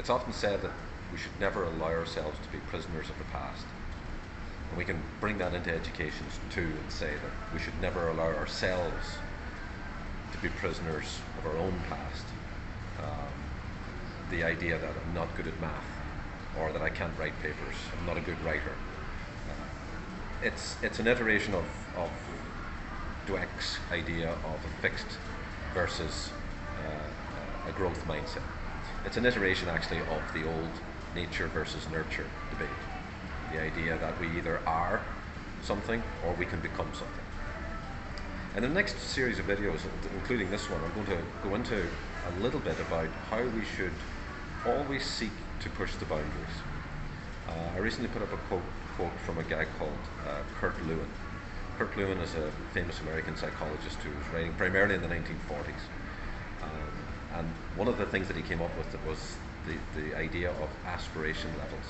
It's often said that we should never allow ourselves to be prisoners of the past. And we can bring that into education too and say that we should never allow ourselves to be prisoners of our own past. The idea that I'm not good at math, or that I can't write papers, I'm not a good writer. It's an iteration of Dweck's idea of a fixed versus a growth mindset. It's an iteration actually of the old nature versus nurture debate. The idea that we either are something or we can become something. And in the next series of videos, including this one, I'm going to go into a little bit about how we should always seek to push the boundaries. I recently put up a quote from a guy called Kurt Lewin. Kurt Lewin is a famous American psychologist who was writing primarily in the 1940s. And one of the things that he came up with was the idea of aspiration levels.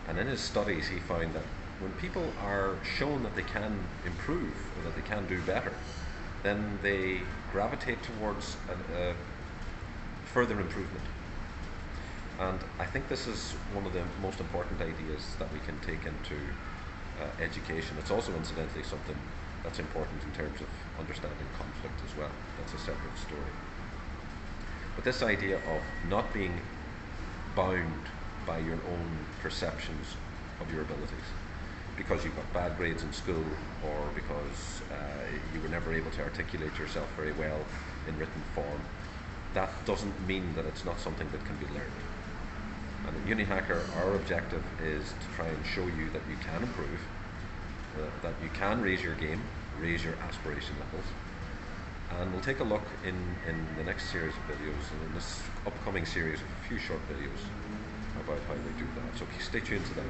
And in his studies, he found that when people are shown that they can improve or that they can do better, then they gravitate towards further improvement. And I think this is one of the most important ideas that we can take into education. It's also incidentally something that's important in terms of understanding conflict as well. That's a separate story. But this idea of not being bound by your own perceptions of your abilities, because you got bad grades in school, or because you were never able to articulate yourself very well in written form, that doesn't mean that it's not something that can be learned. And at UniHacker, our objective is to try and show you that you can improve, that you can raise your game, raise your aspiration levels. And we'll take a look in the next series of videos, and in this upcoming series of a few short videos about how we do that. So stay tuned to that.